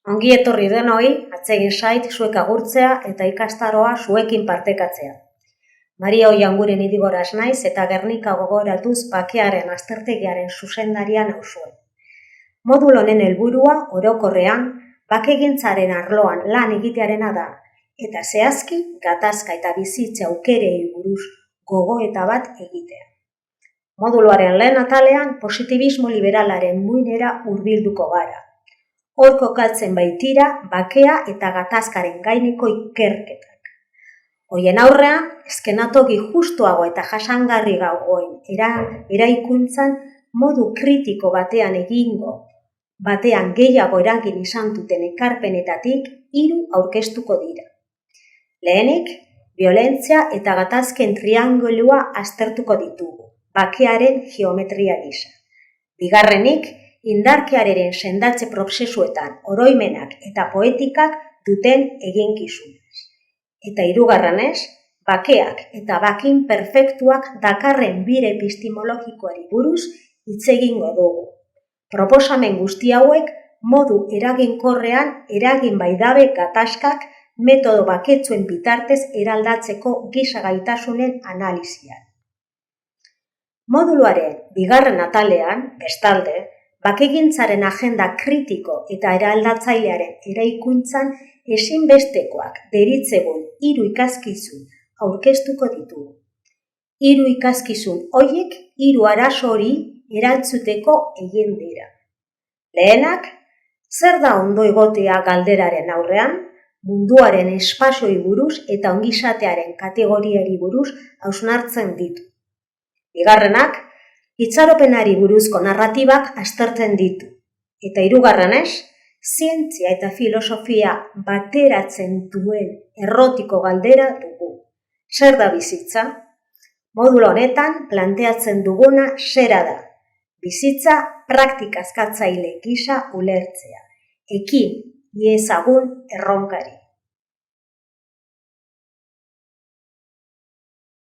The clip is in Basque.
Ongi etorri denoi, atsegin zait zuek agurtzea eta ikastaroa zuekin partekatzea. Maria Oianguren idigoraz naiz eta Gernika gogoratuz bakearen aztertegiaren zuzendaria nauzue. Modulo honen helburua orokorrean bakegintzaren arloan lan egitearena da, eta zehazki gatazka eta bizitza aukerei buruz gogoeta bat egitea. Moduluaren lehen atalean positibismo liberalaren muinera hurbilduko gara. Hor kokatzen baitira bakea eta gatazkaren gaineko ikerketak. Hoien aurrean, eskenatoki justuago eta jasangarri gagoen eraikuntzan modu kritiko batean gehiago eragin izan duten ekarpenetatik 3 aurkeztuko dira. Lehenik, biolentzia eta gatazken triangulua aztertuko ditugu, bakearen geometria gisa. Bigarrenik, indarkearen sendatze prozesuetan oroimenak eta poetikak duten eginkizunez. Eta hirugarrenez, bakeak eta bakin perfektuak dakarren bide epistemologikoari buruz hitz egingo dugu. Proposamen guzti hauek modu eraginkorrean eragin baidabe gatazkak metodo baketsuen bitartez eraldatzeko giza gaitasunen analizian. Moduluaren bigarren atalean, bestalde, bakegintzaren agenda kritiko eta eraldatzailearen eraikuntzan ezinbestekoak deritzegun 3 ikaskizun aurkeztuko ditugu. 3 ikaskizun horiek 3 arazo hori erantzuteko egin dira. Lehenak, zer da ondo egotea galderaren aurrean, munduaren espazioi buruz eta ongizatearen kategoriari buruz hausnartzen ditu. Bigarrenak, itxaropenari buruzko narratibak aztertzen ditu. Eta hirugarrenez, zientzia eta filosofia bateratzen duen errotiko galdera dugu. Zer da bizitza? Modulo honetan planteatzen duguna zera da. Bizitza praktika eskatzaile gisa ulertzea. Ekin iezagun erronkari.